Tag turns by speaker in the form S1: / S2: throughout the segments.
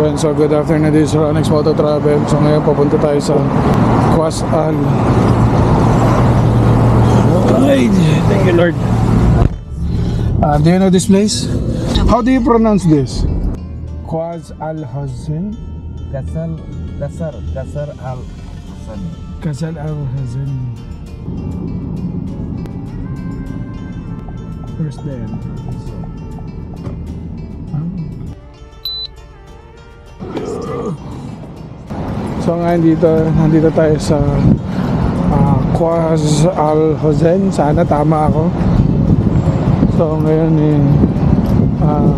S1: Ayun, so good afternoon, this is Ronex Moto Travel. So ngayon papunta tayo sa Quas Al. Alright, thank you Lord. Do you know this place? How do you pronounce this? Quas Al Hazan?
S2: Qasr Al Hazan.
S1: Qasr Al Hazan. Where's the entrance? So ngayon nandito tayo sa Quas Al Hazan. Sana tama ako. So ngayon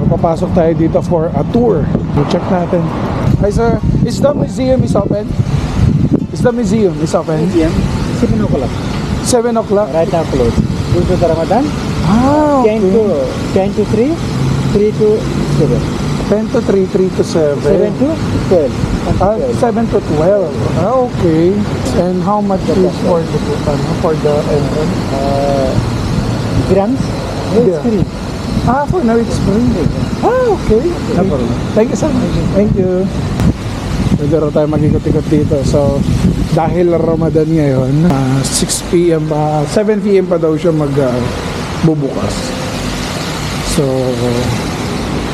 S1: papasok tayo dito for a tour. So check natin. Hi sir, is the museum is open? Is the museum is open?
S2: Museum 7 o'clock.
S1: 7 o'clock?
S2: Right now closed. Due to the Ramadan.
S1: Okay.
S2: 10 to 3, 3 to 7.
S1: 10 to 3, 3 to 7.
S2: 7 to 12.
S1: 7 to 12. Okay. And how much is for the entrance?
S2: Grams? It's free.
S1: For now it's free. Okay.
S2: No problem.
S1: Thank you so much. Thank you. Pwede rin tayo mag-ikot-ikot dito. So, dahil Ramadan ngayon, 6 p.m. 7 p.m. pa daw siya bubukas. So,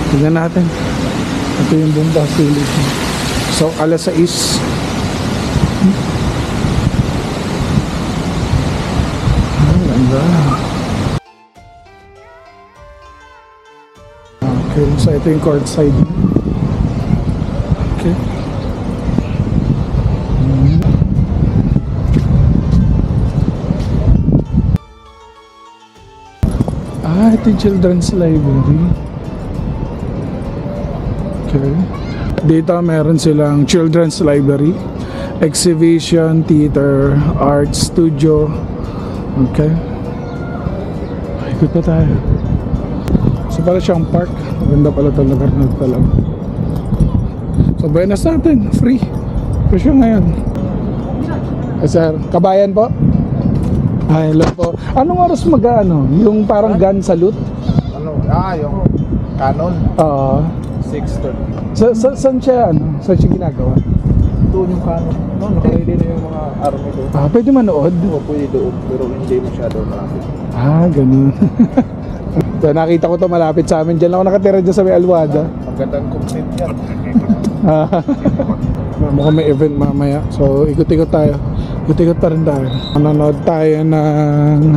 S1: tignan natin. Ito yung buong facility. So, alas 6. Ang ganda. Okay, so ito yung court side. Okay. Ito yung children's library. Okay. Dito meron silang children's library, exhibition, theater, art studio. Okay. Ikot pa tayo. So pala siyang park. Maganda pala itong lugar na talaga. So buenas natin. Free. Free siya ngayon. Sir, kabayan po? Ay, hello po. Anong oras yung parang gun salute?
S2: Yung Canon.
S1: Oo.
S2: 6:30.
S1: Saan siya ginagawa?
S2: Doon yung Canon. Nakaready na yung mga army doon.
S1: Pwede manood?
S2: Oo, pwede doon. Pero hindi masyado malapit.
S1: Ganun. So, nakita ko to malapit sa amin. Diyan ako nakatira dyan sa may Alwada.
S2: Magandang complete yan.
S1: Mukhang may event mamaya. So, ikot-ikot tayo. Ikot-ikot pa rin tayo. Manonood tayo ng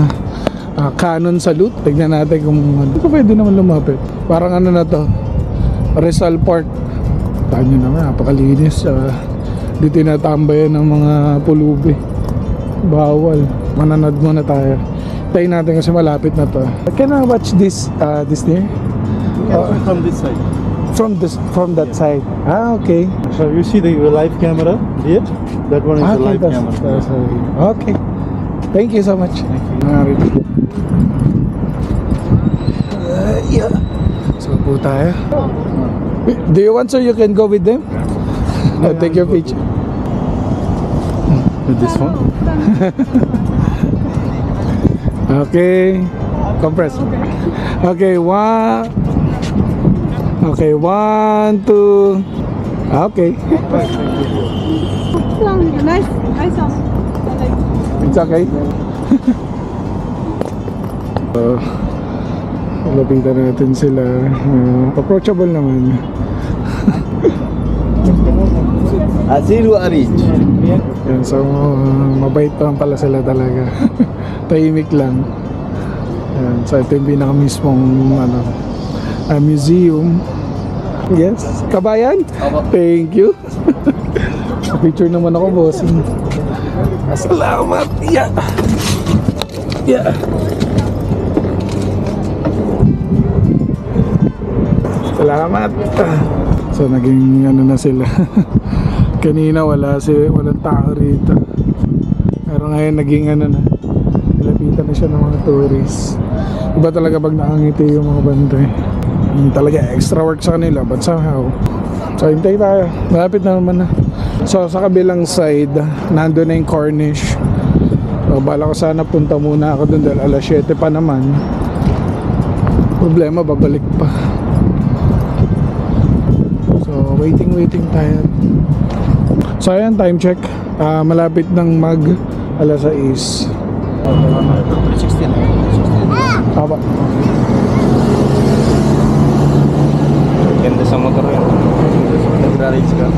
S1: Canon Salute. Tignan natin kung hindi ko pwede naman lumapit. Parang na to, Rizal Park. Tahan nyo naman, napakalinis. Di tinatambayan ng mga pulubi. Bawal. Manonood muna tayo. Tayo natin kasi malapit na to. Can I watch this there?
S2: From this side.
S1: From that side. Okay.
S2: So you see the live camera here? That one is the live camera.
S1: Okay. Thank you so much. Thank you. Yeah. So po tayo. Do you want so you can go with them? Take your picture.
S2: With this one?
S1: Okay. Compress. Okay, Okay, 1, 2. Okay.
S3: Nice song.
S1: It's okay. Lapitan natin sila. Approachable naman.
S2: Aziru Arij.
S1: Yan, so mabait pa pala sila talaga. Tahimik lang. Yan, so ito yung pinaka mismong museum. Yes, kabayan. Thank you. Picture naman ako, boss. Salamat. Yeah. Yeah. Salamat. So naging na sila. Kanina walang tao rito. Pero ngayon naging na. Lapitan na siya ng mga tourists. Iba talaga pag nakangiti yung mga bantay. Talaga extra work sa kanila, but somehow. So hintay tayo. Malapit na naman na. So sa kabilang side, nandun na yung Cornish. So bala ko sana punta muna ako dun dahil alas 7 pa naman. Problema, babalik pa. So waiting tayo. So ayan, time check. Malapit ng mag alas 6.
S2: 316.
S1: Tama.
S2: Ganda sa motor yan. Nagra-race ka.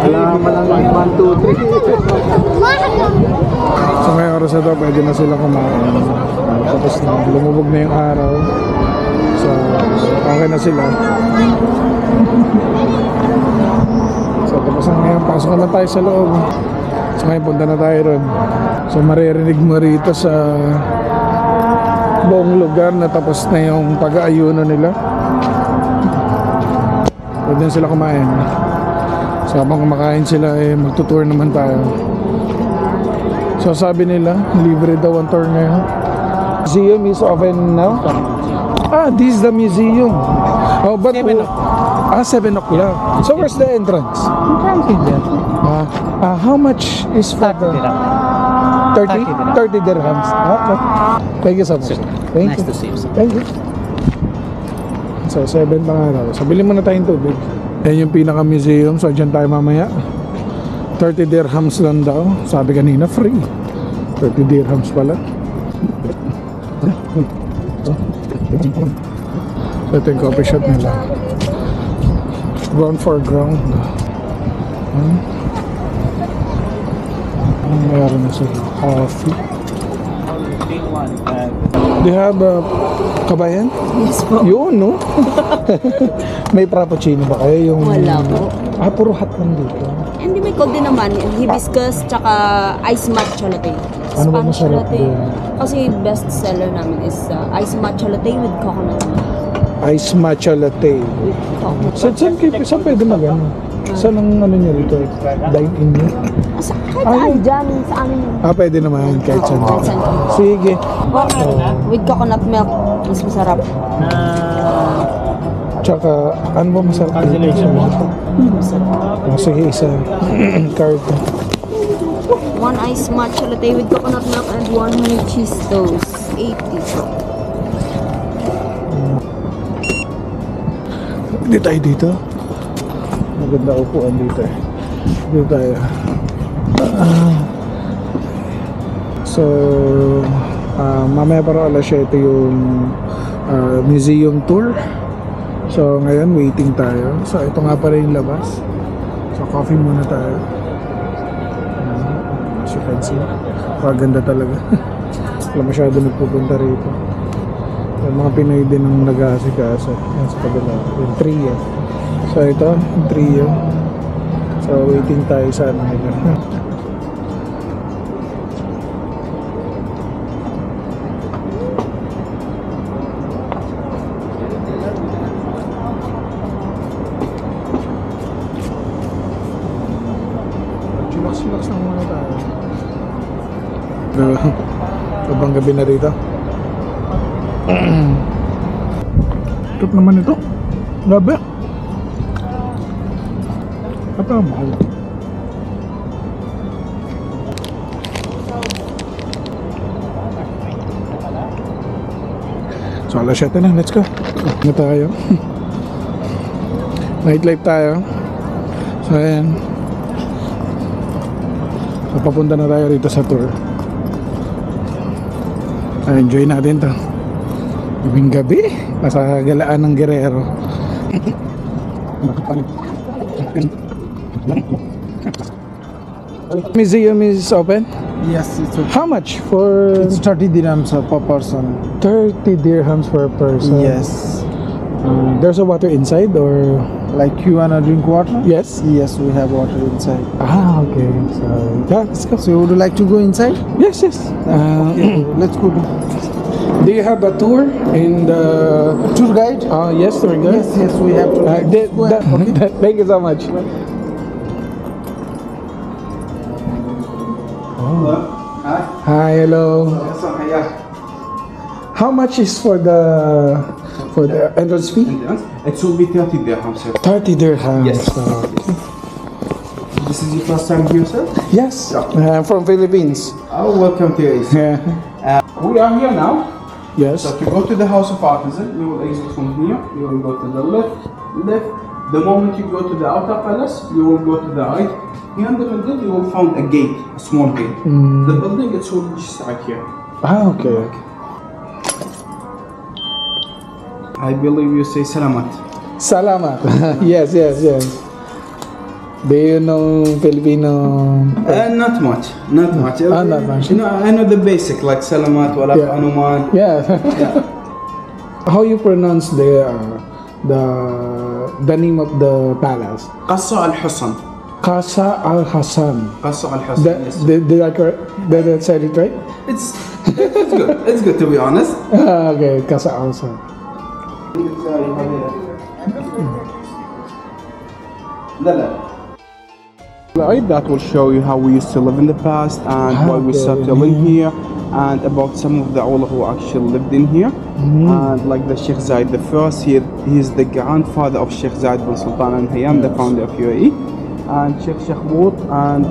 S2: Alaman lang 1, 2, 3.
S1: So ngayong oras na to, pwede na sila kumain. Tapos na, lumubog na yung araw. So, okay na sila. So, tapos na ngayon, pasok naman tayo sa loob. So ngayon, punta na tayo ron. So, maririnig mo rito sa buong lugar na tapos na yung pag-aayuno nila. Pwede na sila kumain. So habang kumakain sila, magtutour naman tayo. So sabi nila, libre daw ang tour ngayon. Museum is open now? This is the museum. Oh, but 7 o'clock. 7 o'clock. So where's the entrance?
S3: Entrance is there.
S1: How much is for the 30? 30 dirhams. Okay. Thank you so much. Thank you.
S3: Nice to see you, sir.
S1: Thank you. So 7 pa nga daw. So bilhin muna tayong tubig. Yan yung pinaka-museum. So dyan tayo mamaya. 30 dirhams lang daw. Sabi kanina free. 30 dirhams pala. So ito yung coffee shop nila. Ground for ground. Meron na sila. Coffee. Do you have kabayan?
S3: Yes po.
S1: Yun, no? May frappuccino ba kayo? Yung...
S3: Wala po.
S1: Puro hot lang dito.
S3: Hindi, may cold din naman. Hibiscus, tsaka ice matcha latte.
S1: Ano ba
S3: Spanish
S1: masarap
S3: latte.
S1: doon?
S3: Kasi best seller namin is ice matcha latte with coconut milk.
S1: Ice matcha latte.
S3: With coconut.
S1: Saan pwede mag-ano? Saan ang ano nyo dito? Dine-in nyo?
S3: Kahit saan dyan, sa amin.
S1: Pwede naman. Kahit saan.
S3: Kahit saan.
S1: Sige.
S3: With coconut milk, mas masarap.
S1: Tsaka, ano ba masarap?
S3: Masarap.
S1: Sige, isa. Card.
S3: One ice matcha latte with coconut milk and one honey cheese toast. 80.
S1: Hindi tayo dito. Maganda upuan dito eh. Dito tayo. So, mamaya para alas 7 yung museum tour. So, ngayon waiting tayo. So, ito nga pala yung labas. So, coffee muna tayo. As you can see, paganda talaga. Wala masyado nagpupunta rito. Yung mga Pinoy din ang nag-aasikaso. Yan sa kabila. Yung Trio. So ito, yung Trio. So waiting tayo sa ano nila. Chillax lang muna tayo. Kabang gabi na rito. Tuk naman ito. Grabe. Apa mahal. So alas 7 na, let's go. Na tayo. Nightlife tayo. So ayan. So papunta na tayo rito sa tour. Enjoy natin to. Gabing gabi, nasa galaan ng Guerrero. Museum is open?
S2: Yes, it's okay.
S1: How much for...
S2: It's 30 dirhams per person.
S1: 30 dirhams per person.
S2: Yes.
S1: There's a water inside or...
S2: Like you wanna drink water?
S1: Yes?
S2: Yes, we have water inside.
S1: Okay. So, yeah, let's go.
S2: So would you like to go inside?
S1: Yes, yes.
S2: Okay, let's go.
S1: Do you have a tour in the...
S2: Tour guide?
S1: Yes, tour guide.
S2: Yes, we have tour guide. Go ahead, okay?
S1: Thank you so much. Hi, hello. How much is for the entrance fee?
S4: It will be 30 dirhams, sir.
S1: 30 dirhams.
S4: Yes. This is your first time here, sir?
S1: Yes, I'm from Philippines.
S4: Oh, welcome to ACE.
S1: Yeah.
S4: We are here now.
S1: Yes.
S4: So to go to the House of Artisan, you will exit from here. You will go to the left. The moment you go to the outer palace, you will go to the right. Here in the middle, you will find a gate, a small gate. The building is all just right here.
S1: Ah, okay.
S4: I believe you say salamat.
S1: Salamat. Yes. Do you know Filipino?
S4: Not much. Not much.
S1: Not much.
S4: You know, I know the basic like salamat, wala
S1: Yeah.
S4: anuman.
S1: Yeah. How you pronounce the name of the palace?
S4: Qassa al-Husan.
S1: Casa Al Hassan.
S4: Qassa al-Husan. Yes.
S1: Did I correct? Did I say it right?
S4: It's good. It's good to be honest.
S1: Okay, Casa Al Hassan.
S4: That will show you how we used to live in the past and why we
S1: Okay.
S4: settled in here and about some of the ulama who actually lived in here. And like the Sheikh Zayed the first, he's the grandfather of Sheikh Zayed bin Sultan Al Nahyan, the founder of UAE, and Sheikh Shakhbout and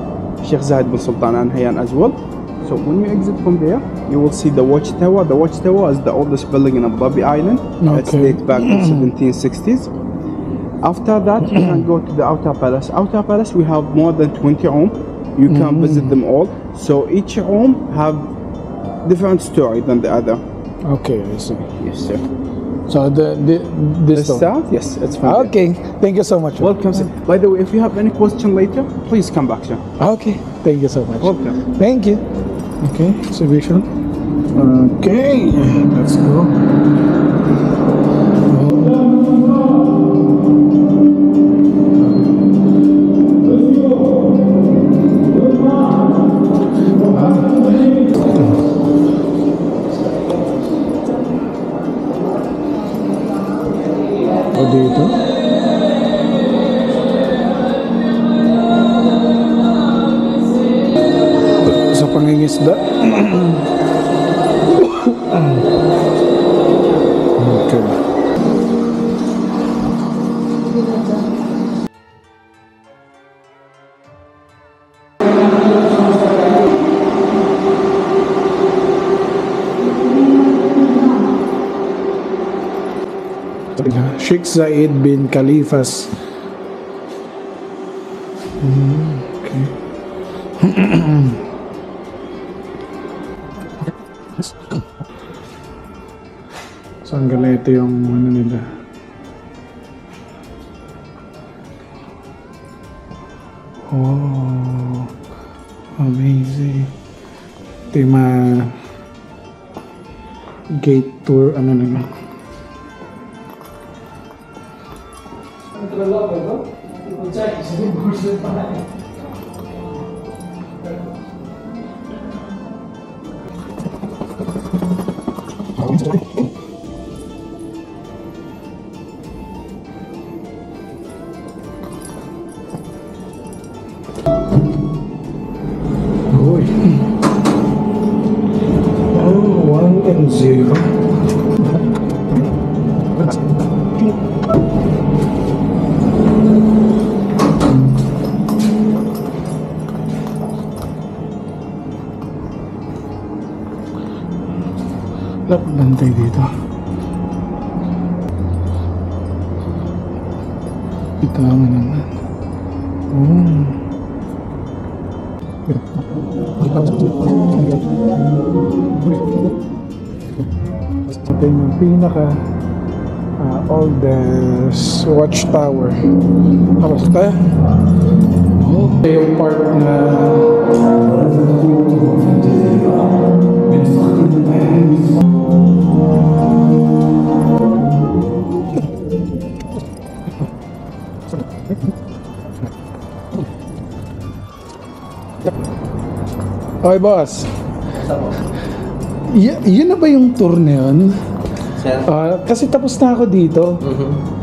S4: Sheikh Zayed bin Sultan Al Nahyan as well. So when you exit from there, you will see the watchtower. The watchtower is the oldest building in Abu Dhabi Island. It
S1: Okay.
S4: dates back to 1760s. After that, you can go to the outer palace. Outer palace, we have more than 20 rooms. You can visit them all. So each room have different story than the other.
S1: Okay, I see.
S4: Yes, sir.
S1: So this
S4: The
S1: one.
S4: start? Yes, it's fine.
S1: Okay, thank you so much.
S4: Welcome, sir. By the way, if you have any question later, please come back, sir.
S1: Okay, thank you so much.
S4: Welcome.
S1: Thank you. Okay, exhibition. Okay, let's go. O dito. Sa pangingisda. Okay. Sheikh Zayed bin Khalifas. Okay. Saan ganito yung ano nila? Oh, amazing. Ito yung mga gate tour, ano nila. Uy. Oh, 1 and 0. Dapat bantay dito. Bitawan naman. Oh. Ito yung pinaka oldest watchtower. Tapos tayo. Ito yung part na okay, boss. Yun na ba yung tour na yun?
S5: Sir?
S1: Kasi tapos na ako dito.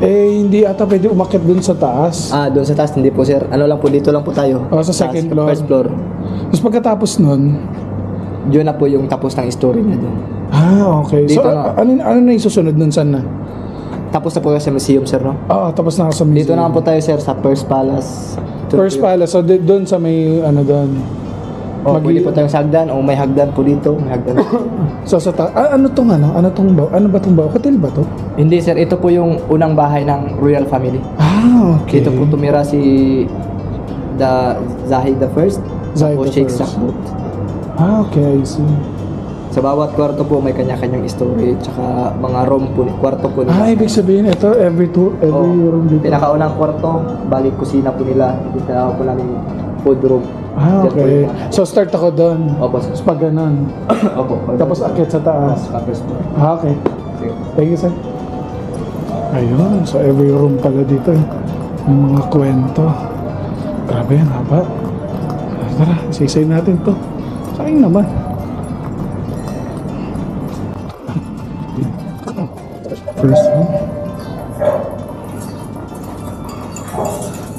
S1: Eh, hindi ata pwede umakyat dun sa taas.
S5: Doon sa taas, hindi po sir. Ano lang po, dito lang po tayo.
S1: Sa second floor.
S5: First floor.
S1: Tapos pagkatapos nun,
S5: Yun na po yung tapos ng story niya doon.
S1: okay. So,
S5: Dito na.
S1: ano na yung susunod nun? Saan na?
S5: Tapos na po sa museum sir, no?
S1: Tapos na ako sa museum.
S5: Dito na po tayo sir sa First Palace.
S1: First palace, so doon sa may ano doon.
S5: Pwede po tayong sa hagdan o may hagdan po dito. May hagdan.
S1: So sa ano tong ano? Ano ba tong bahay? Hotel ba to?
S5: Hindi sir, ito po yung unang bahay ng royal family.
S1: Ah, okay.
S5: Dito po tumira si Zahid the First.
S1: Zahid
S5: O
S1: the
S5: Sheikh
S1: First.
S5: Sakbut.
S1: Ah, okay, I see.
S5: Sa bawat kwarto po may kanya-kanyang storage tsaka mga room po, kwarto po
S1: Ah,
S5: nila.
S1: ibig sabihin ito every room dito.
S5: Pinakaunang kwarto, balik kusina po nila. Dito po namin food room.
S1: Ah,
S5: Diyan po
S1: okay.
S5: yung-
S1: So start ako doon.
S5: Opo sir.
S1: Tapos pag ganun.
S5: Opo.
S1: Tapos akit sa taas.
S5: Tapos po.
S1: Ah, okay. Thank you, sir. Ayun, so every room pala dito. May mga kwento. Grabe yan, haba. Tara, isisay natin to. Sayang naman. First one.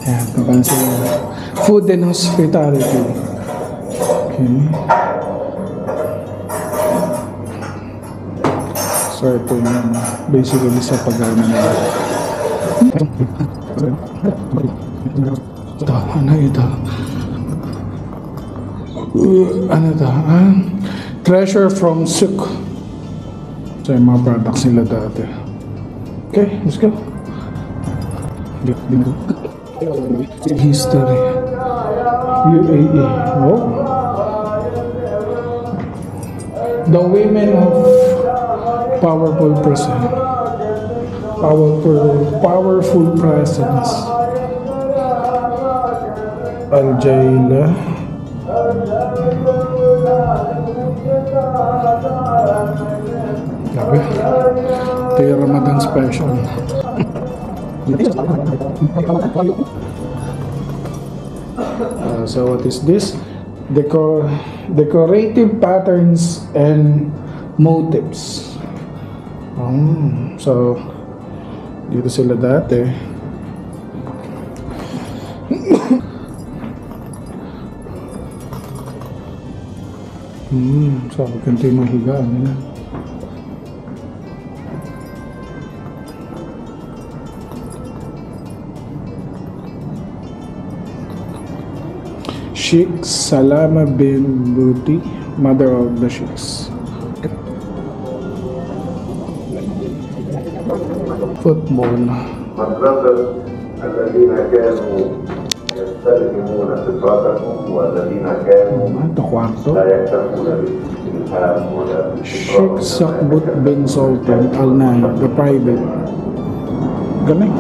S1: Ayan, kapan sila. Food and hospitality. Okay. So ito yung basically sa pag-ano nila. Ito, ano ito? Ano ito? Treasure from Souk. So yung mga products nila dati. Okay, let's go. History. UAE. Oh. The women of powerful presence. Al-Jaila. Grabe. Ito yung Ramadan special. So what is this? Decorative patterns and motifs. So dito sila dati. So ganito yung mga higaan nila. Sheikh Salama bin Buti, mother of the Sheikhs. Football.
S6: مدرسة الذين كانوا يستلهمون فطرتهم والذين كانوا
S1: Ito kwarto.
S6: لا يكتفون بالاستلهام ولا
S1: Sheikh Sakbut bin Sultan Al Nahyan, the private. Galing.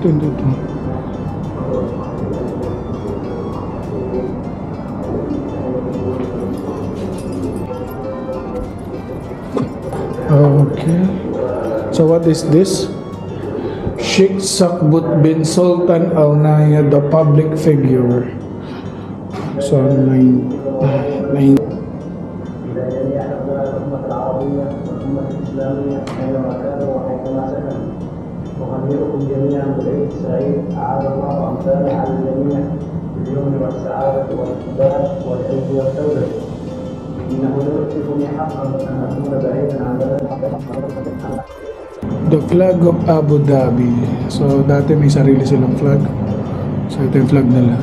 S1: Ito. Okay. So what is this? Sheikh Sakbut bin Sultan Al Nahyan, the public figure. So,
S7: أهنئكم جميعا بالعيد السعيد أعاد الله أمثاله على الجميع باليمن والسعادة والإقبال والعز والدولة. إنه لا يؤتيكم حقا أن أكون بعيدا عن بلد
S1: the flag of Abu Dhabi. So, dati may sarili silang flag. So, ito yung flag nila.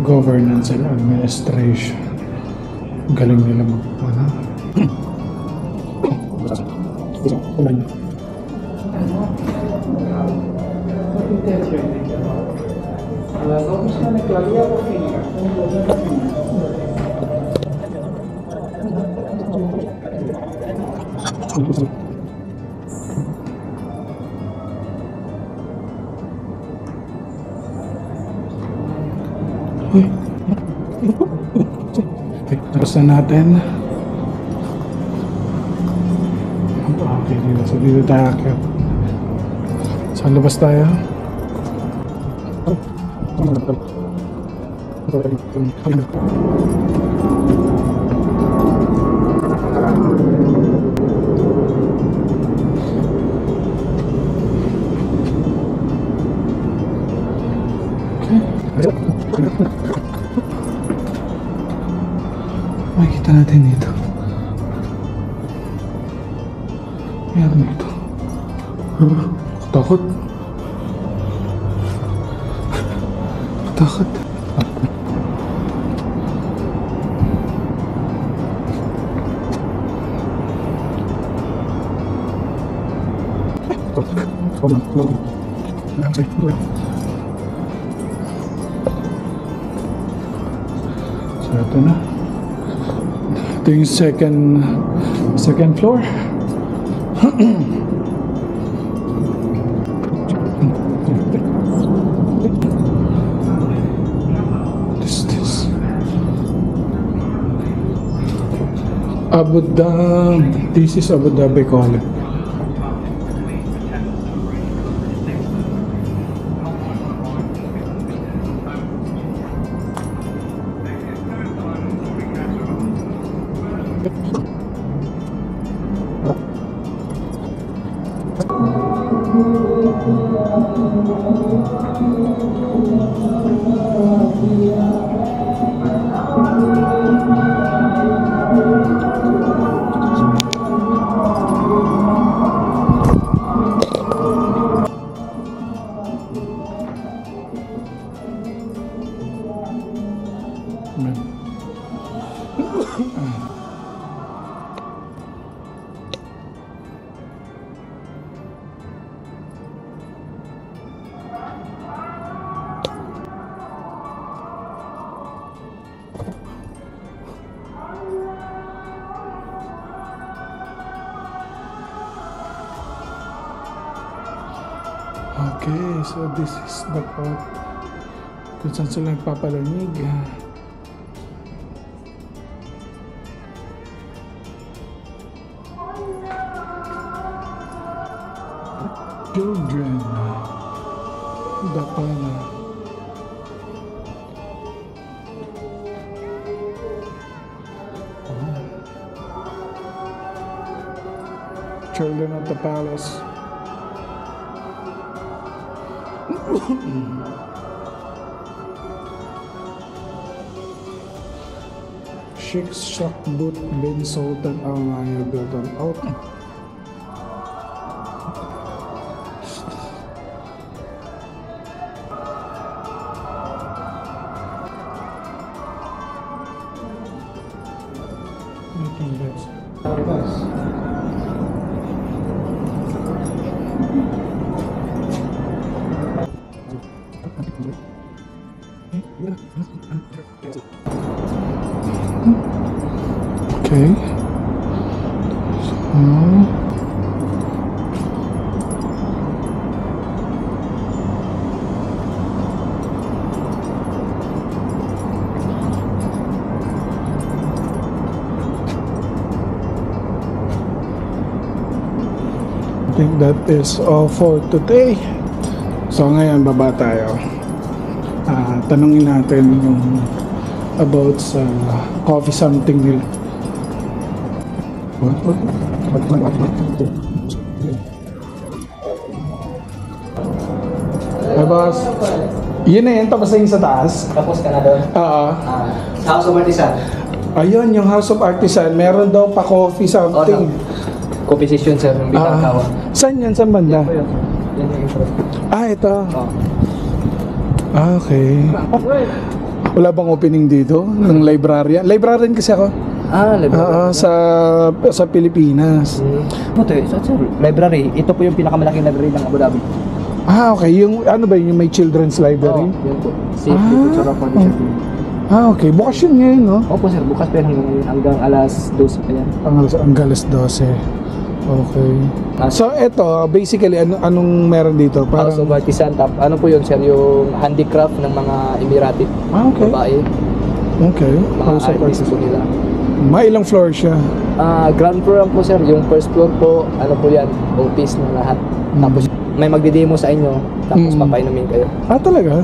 S1: Governance and administration. Galing nila mag-ano. Okay, tapos na natin. Okay, dito. So, dito tayo akyat. Saan labas tayo? Okay. Makikita natin dito. Meron dito. Takot. Takot. So ito na. Ito yung second floor. This Abu Dhabi. This is Abu Dhabi College. Okay, so this is the part kung saan sila nagpapalamig. Children. Dapana. Children at the palace. Sheikh Shakbut bin Sultan Al Maya built an open. Making this. Okay. So, I think that is all for today. So ngayon baba tayo. Tanungin natin yung about sa coffee something nila. Hey boss. Yun na yun, tapos na yung sa taas.
S5: Tapos ka na doon?
S1: Oo.
S5: House of Artisan.
S1: Ayun, yung House of Artisan, meron daw pa coffee something.
S5: Coffee session sir, yung Bitangkawa.
S1: Saan yan? Saan banda?
S5: Yan yung intro.
S1: Ito.
S5: Oh.
S1: Okay. Wala bang opening dito? Ng librarian? Librarian kasi ako.
S5: Library.
S1: Sa Pilipinas.
S5: Ito, sir, library. Ito po yung pinakamalaking library ng Abu Dhabi.
S1: Okay. Yung ano ba yung may children's library?
S5: Yan po. Safe dito sa Rafah di Sir.
S1: Okay. Bukas yun ngayon, no?
S5: Opo sir, bukas pa yan hanggang alas 12 pa yan.
S1: Ang alas 12. Okay. So, eto, basically, anong meron dito?
S5: House of Artisan, ano po yun sir, yung handicraft ng mga Emirati.
S1: Okay.
S5: Babae,
S1: Okay.
S5: mga
S1: House of
S5: artist po
S1: Artisan.
S5: nila.
S1: May ilang floor siya?
S5: Ground floor lang po sir, yung first floor po, ano po yan, office na lahat. Tapos may magdi-demo sa inyo, tapos papainumin kayo.
S1: Talaga?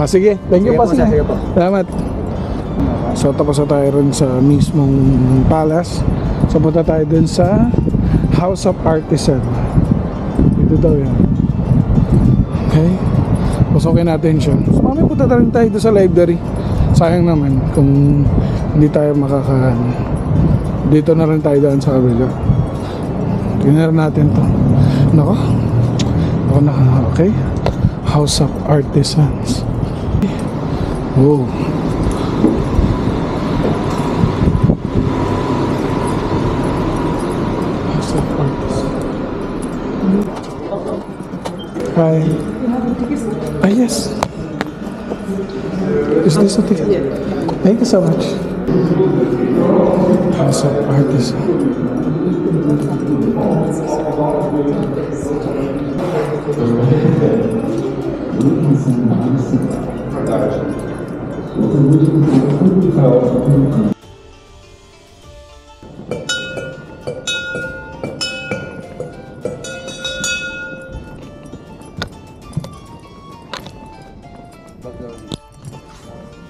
S1: Sige. Thank you
S5: Sige
S1: pa.
S5: po, sir. Sige po.
S1: Salamat. So, tapos na tayo rin sa mismong palace. So, punta tayo dun sa House of Artisan. Dito daw yan. Okay. Pasokin natin siya. So, mamaya punta na rin tayo doon sa library. Sayang naman kung hindi tayo makakaano. Dito na rin tayo daan sa kabila. Tingnan natin to. Nako. Okay. House of Artisans. Oh. House of Artisans. Hi. Ah, yes. Is this a ticket? Thank you so much. House of Artisans.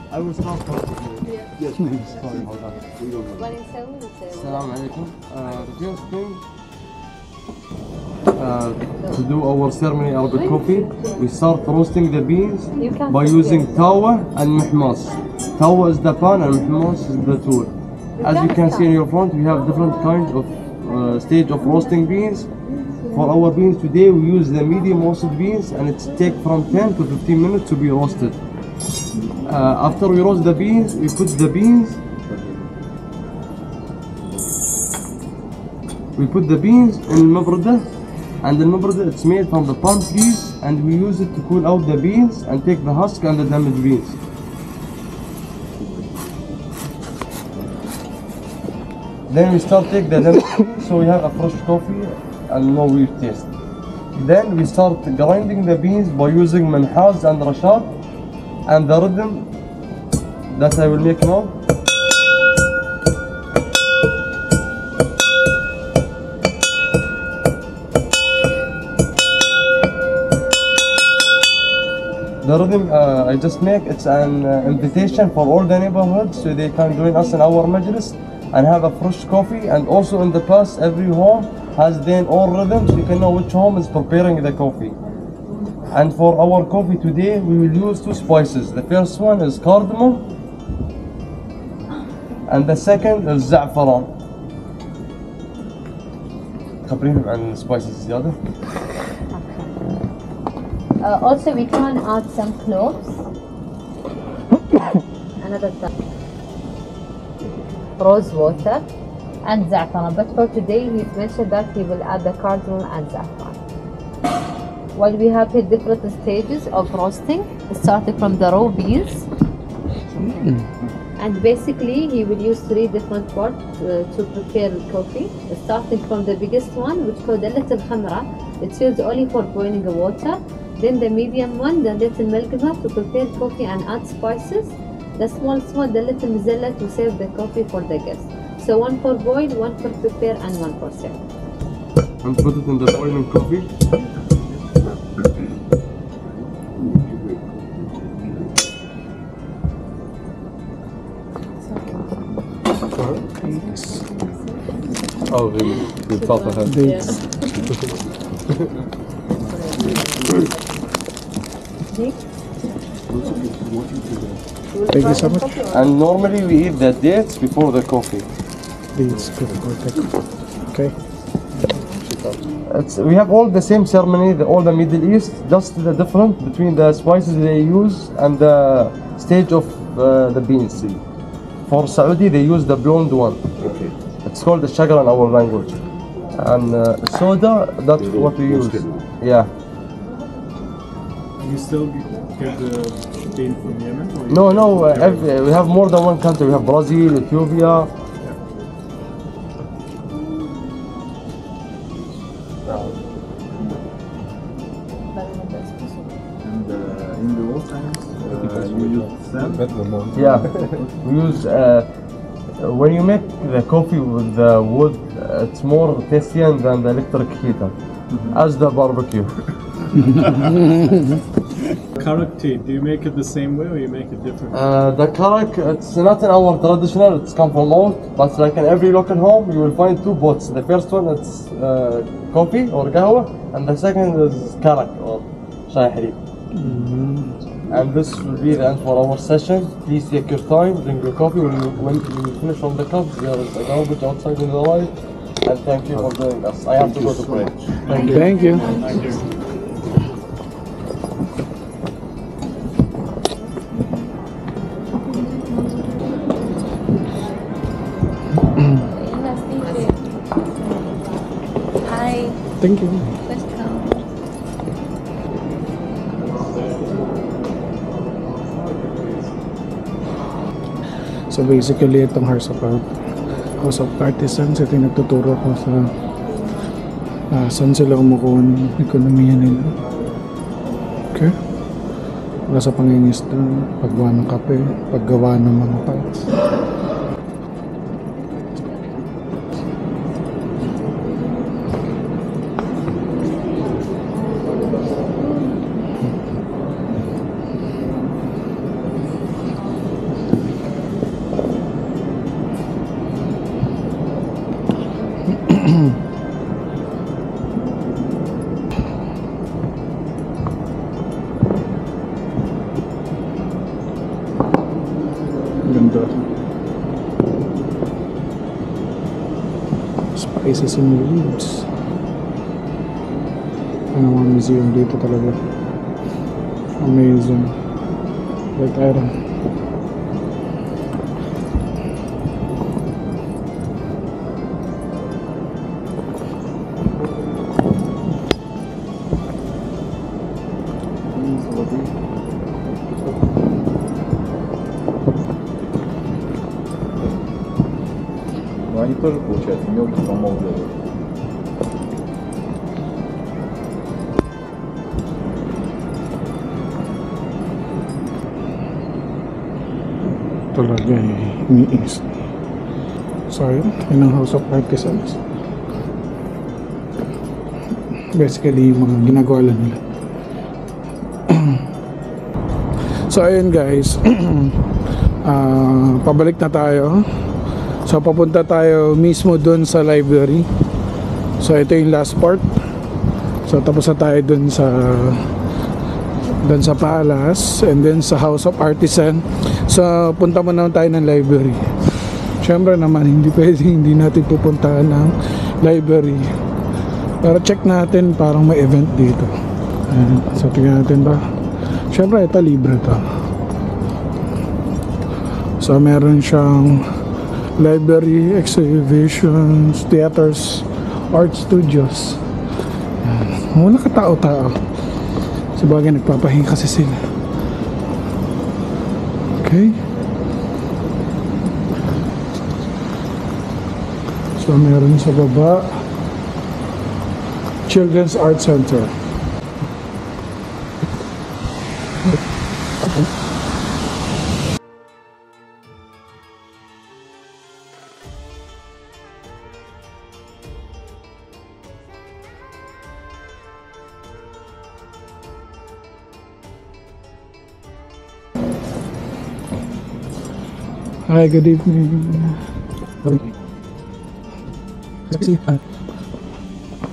S2: I will start first. Yes, please. Sorry about that.
S8: Assalamu alaikum. The first thing, to do our ceremony Arabic coffee, we start roasting the beans by using tawa and mihmas. Tawa is the pan and mihmas is the tool. As you can see in your front, we have different kinds of stage of roasting beans. For our beans today, we use the medium roasted beans, and it's take from 10 to 15 minutes to be roasted. After we roast the beans, we put the beans in mabrada, and the mabrada it's made from the palm trees, and we use it to cool out the beans and take the husk and the damaged beans. Then we start take the damaged beans, so we have a fresh coffee and no weird taste. Then we start grinding the beans by using manhaz and rashad, and the rhythm that I will make now. The rhythm I just make, it's an invitation for all the neighborhoods so they can join us in our majlis and have a fresh coffee. And also in the past, every home has their own rhythm, so you can know which home is preparing the coffee. And for our coffee today, we will use 2 spices. The first one is cardamom, and the second is za'faran. خبرينهم عن spices زيادة.
S3: Also, we can add some cloves. Another time. Rose water and za'faran. But for today, he's mentioned that he will add the cardamom and za'faran. While we have here different stages of roasting, starting from the raw beans. And basically, he will use 3 different pots to prepare coffee. Starting from the biggest one, which is called the little khamra. It's used only for boiling the water. Then the medium one, the little malgama, to prepare coffee and add spices. The small one, the little mizella, to serve the coffee for the guests. So 1 for boil, 1 for prepare, and 1 for serve.
S8: And put it in the boiling coffee. Oh, the top of it.
S1: Thank you so much.
S8: And normally we eat the dates before the coffee.
S1: Dates before the coffee. Okay.
S8: We have all the same ceremony, all the Middle East, just the difference between the spices they use and the stage of the beans. For Saudi, they use the blonde one.
S6: Okay.
S8: It's called the shagar in our language. And soda, that's what we use. Yeah.
S2: You still get the bean from Yemen? Or
S8: No, we have more than one country. We have Brazil, Ethiopia.
S2: And in the old times, we used sand.
S8: Yeah, we use when you make the coffee with the wood, it's more tastier than the electric heater, as the barbecue.
S2: Karak tea, do you make it the same way or you make it different?
S8: The karak, it's not in our traditional, it's come from old, but like in every local home, you will find 2 pots. The first one it's coffee or qahwa, and the second is karak or shai harib. And this will be the end for our session. Please take your time, drink your coffee. When you finish from the cup, there is a garbage outside in the light. And thank you for joining us. I have to go to pray.
S1: Thank you.
S9: Hi.
S1: Thank you.
S9: Welcome.
S1: So basically, itong House of Artisans, ito yung nagtuturo ko sa saan sila kumukuha ng ekonomiya nila. Okay? Wala sa pangingisda, paggawa ng kape, paggawa ng mga parts. Ganda. Spices and leaves. Ano mga museum dito talaga. Amazing. Like iron.
S2: Но они тоже, получается, мелкие помолвлены.
S1: Talaga iniis. So yun ang House of Artisans. Basically yung mga ginagawa lang nila. So ayun guys, pabalik na tayo. So papunta tayo mismo dun sa library. So ito yung last part. So tapos na tayo dun sa palace and then sa House of Artisan. So punta muna tayo ng library. Siyempre naman hindi pwedeng hindi natin pupuntahan ng library. Pero check natin, parang may event dito. Ayan. So tingnan natin ba. Siyempre ito libre to. So meron siyang library, exhibitions, theaters, art studios. Ayan. Wala ka tao-tao. Sabagay nagpapahinga kasi sila. Okay. So meron sa baba Children's Art Center. Hi, good evening.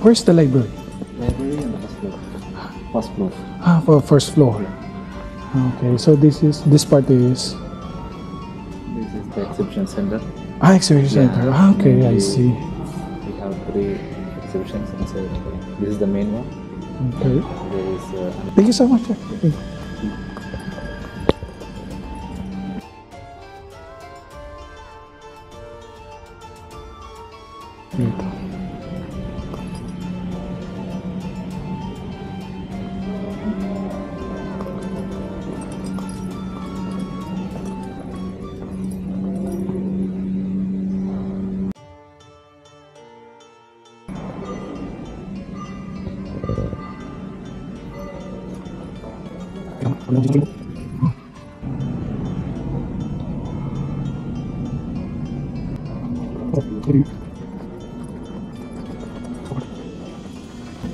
S1: Where's the library?
S5: Library on the first floor. First floor.
S1: For first floor. Okay, so this part is
S5: This is the exhibition center.
S1: exhibition center. Okay, I see.
S5: We have 3 exhibitions inside. This is the main one.
S1: Okay.
S5: There is
S1: Thank you so much. Sir. Thank you. Dito.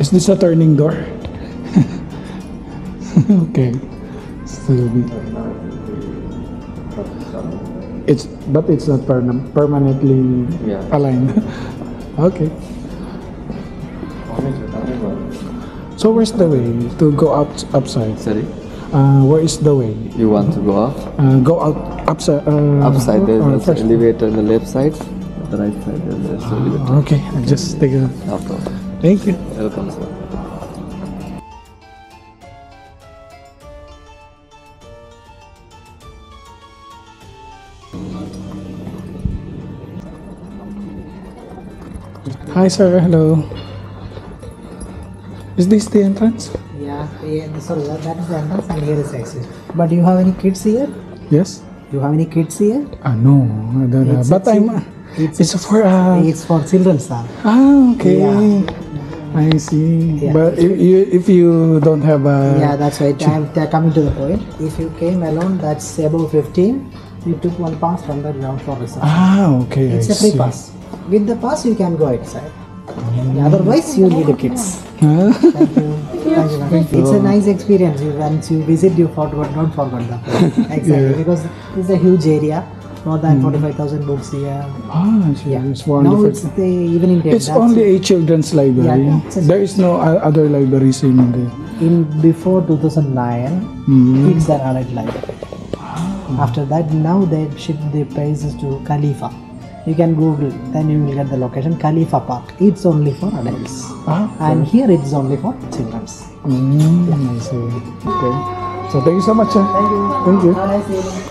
S1: Is this a turning door? Okay. So but it's not permanently
S5: Yeah.
S1: aligned. Okay. So where's the way to go upside?
S5: Sorry.
S1: Where is the way?
S10: You want to go up?
S1: Go out upside.
S10: Upside there's an
S1: first.
S10: elevator on the left side. The right side there's an elevator.
S1: Okay, I'll just take a.
S10: After.
S1: Thank you.
S10: Welcome, sir.
S1: Hi, sir. Hello. Is this the entrance?
S11: Yeah, sorry, that is the entrance and here is exit. But do you have any kids here?
S1: Yes.
S11: Do you have any kids here?
S1: No, I don't know. But it's for.
S11: It's for children, sir.
S1: Okay.
S11: Yeah.
S1: I see.
S11: Yeah.
S1: But if you don't have a.
S11: Yeah, that's right. I'm coming to the point. If you came alone, that's above 15. You took one pass from the ground floor reception.
S1: Okay.
S11: It's
S1: I
S11: a free
S1: see.
S11: pass. With the pass, you can go outside. Otherwise, you need the kids.
S1: Huh?
S11: Thank you. Thank you. It's a nice experience. Once you visit, don't forget the place. Exactly,
S1: Yeah.
S11: because it's a huge area. More than 45,000 books here.
S1: It's
S11: Now
S1: wonderful.
S11: it's the evening time.
S1: It's only a children's library.
S11: Yeah, that's-
S1: There is no other libraries in the.
S11: in before 2009, kids are adult library. After that, now they shift the prices to Khalifa. You can Google, then you will get the location. Khalifa Park. It's only for adults, and here it's only for children's.
S1: I see. Okay. So thank you so much.
S11: Thank you.
S1: Thank you.
S11: Have a nice evening.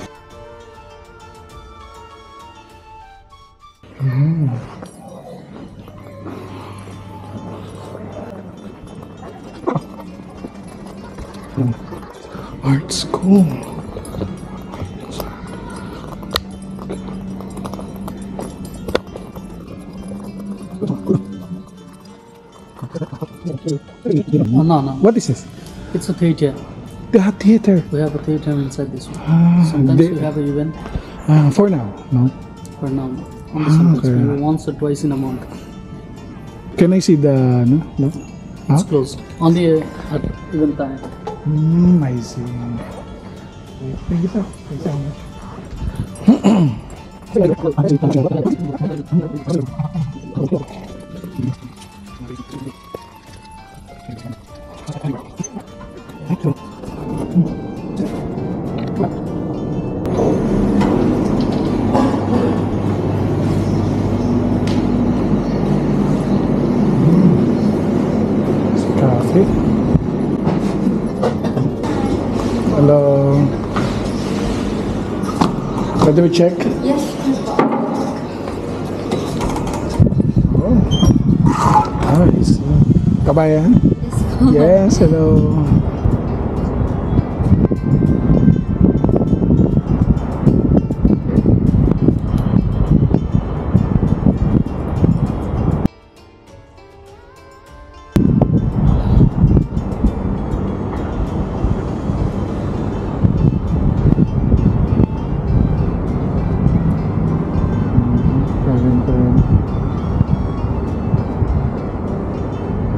S1: Art school.
S12: No.
S1: What is this?
S12: It's a theater.
S1: The theater.
S12: We have a theater inside this one. Sometimes
S1: they-
S12: we have an event
S1: For now, no.
S12: for now. Only sometimes
S1: okay.
S12: maybe once or twice in a month.
S1: Can I see the no? No.
S12: It's closed. Only at event time.
S1: I see. Thank you, sir. Thank you so much. Coffee. Hello. Let me check.
S9: Yes.
S1: Nice. Kabayan? Yes, hello.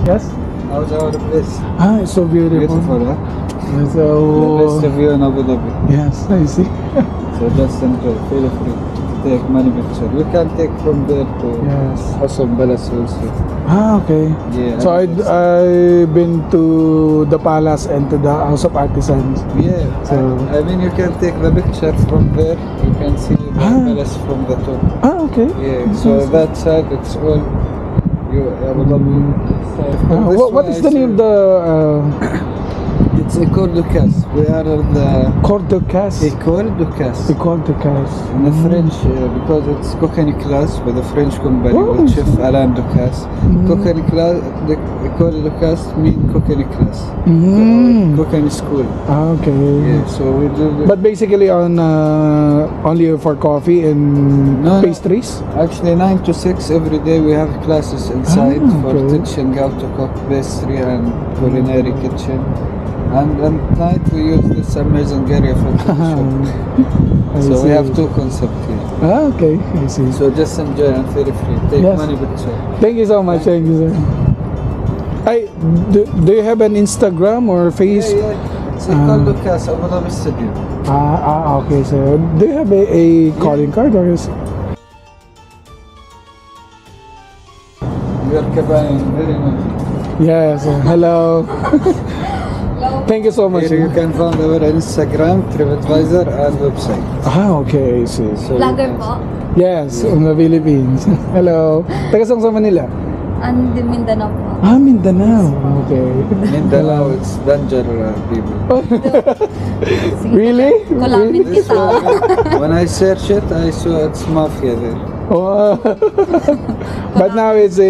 S1: Yes?
S13: How's our place?
S1: It's so beautiful.
S13: Beautiful, huh?
S1: So,
S13: The best view in Abu Dhabi.
S1: yes, I see.
S13: So just enjoy, feel free to take many pictures. We can take from there to Hassan Palace also.
S1: Okay.
S13: Yeah.
S1: So I've been to the palace and to the House of Artisans.
S13: Yeah.
S1: So
S13: I mean, you can take the picture from there. You can see the palace from the top.
S1: okay.
S13: Yeah. So that side, it's all Abu Dhabi.
S1: What is the name of the?
S13: It's École de Casse. We are the
S1: École de Casse.
S13: École de Casse.
S1: École de Casse.
S13: In the French, because it's cooking class by the French company with Chef Alain Ducasse. Cooking class, the École de Casse mean cooking class. Cooking school.
S1: Okay.
S13: Yeah, so we do.
S1: But basically on only for coffee and pastries.
S13: Actually, 9 to 6 every day we have classes inside for
S1: okay.
S13: teaching how to cook pastry and culinary kitchen. And at night we use this amazing area for teaching. So we have two concepts here.
S1: Okay, I see.
S13: So just enjoy and feel free. Take
S1: Yes.
S13: money picture.
S1: Thank you so much. Thank you, sir. Do you have an Instagram or face?
S13: Yeah. It's called Ducasse Abu Dhabi Stadium.
S1: Okay, so do you have a calling card or is?
S13: We are Kabayan, very much.
S1: Yes. Hello.
S9: Hello.
S1: Thank you so much.
S13: Here you can find our Instagram, TripAdvisor, and website.
S1: Okay, I see.
S13: So
S9: Vlogger po.
S1: Yes, in the Philippines. Hello. Taga saan sa Manila?
S9: And Mindanao po.
S1: Mindanao. Okay.
S13: Mindanao, it's danger people.
S1: Really?
S9: Kulamit kita.
S13: When I search it, I saw it's mafia there.
S1: Oh. But now it's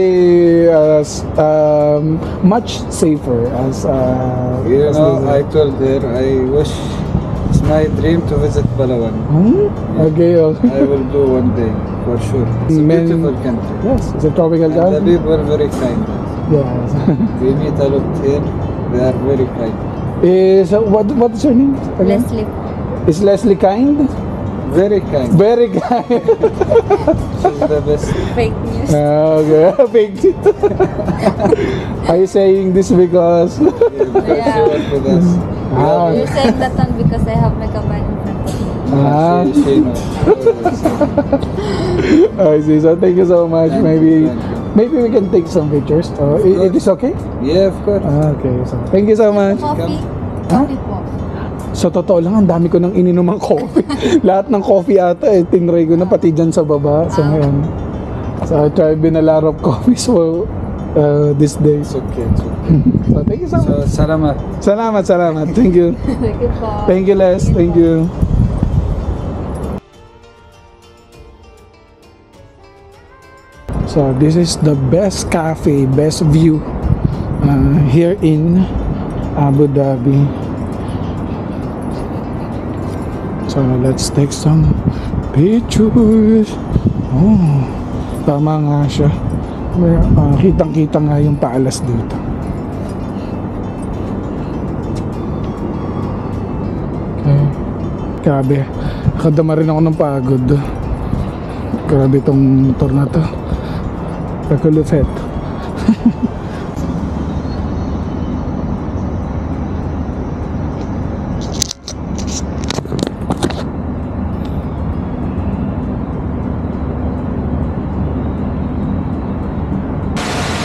S1: much safer as
S13: You
S1: as
S13: know,
S1: Luzon.
S13: I told her I wish it's my dream to visit Palawan.
S1: Okay, okay.
S13: I will go one day for sure. It's a beautiful country.
S1: Yes, it's a tropical
S13: And the
S1: country.
S13: people are very kind.
S1: Yes.
S13: We meet a lot here. They are very kind.
S1: What is your name? Again?
S9: Leslie.
S1: Is Leslie kind?
S13: Very kind.
S1: Very kind.
S13: She's the best.
S9: Fake news.
S1: Okay, fake. Are you saying this because?
S13: Because she worked with us.
S9: You're saying that one because I have makeup man in front of me.
S13: She knows.
S1: I see. So thank you so much. Maybe we can take some pictures. It is okay?
S13: Yeah, of course.
S1: Okay. So thank you so much.
S9: Coffee? Coffee po.
S1: Sa totoo lang, ang dami ko nang ininom ng coffee. Lahat ng coffee ata, tinry ko na pati dyan sa baba. So ngayon, so I tried been a lot of coffees for these days.
S13: It's okay. It's okay.
S1: So thank you so much.
S13: Salamat.
S1: Salamat. Thank you.
S9: Thank you po.
S1: Thank you, Les. Thank you. So this is the best cafe, best view here in Abu Dhabi. So let's take some pictures. Oh, tama nga siya. Kitang-kita nga yung paalas dito. Okay. Grabe. Nakadama rin ako ng pagod. Grabe itong motor na to. Kakulufet.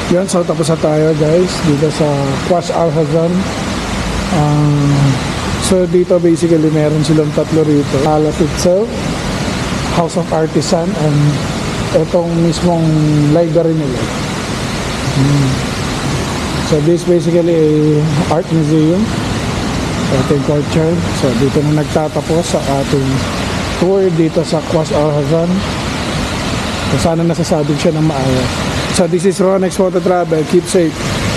S1: Yan, so tapos na tayo guys dito sa Qas Al Hazan. So dito basically meron silang tatlo rito. Palace itself, House of Artisan, and itong mismong library nila. So this basically a art museum. Ating courtyard. So dito na nagtatapos sa ating tour dito sa Qas Al Hazan. So sana nasasabi siya ng maayos. So this is Ronex Moto Travel. Keep safe.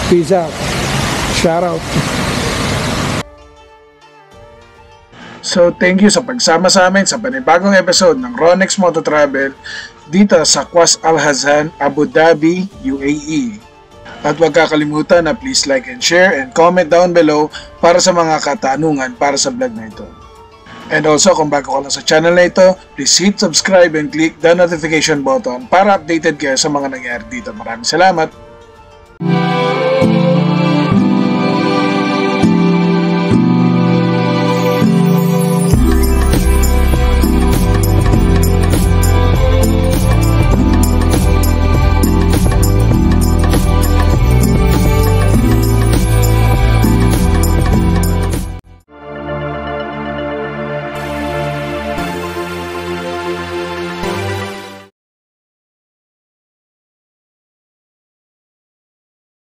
S1: Peace out. Shout out. So thank you sa pagsama sa amin sa panibagong episode ng Ronex Moto Travel dito sa Qas Al Hazan, Abu Dhabi, UAE. At huwag kakalimutan na please like and share and comment down below para sa mga katanungan para sa vlog na ito. And also, kung bago ka lang sa channel na ito, please hit subscribe and click the notification button para updated kayo sa mga nangyari dito. Maraming salamat!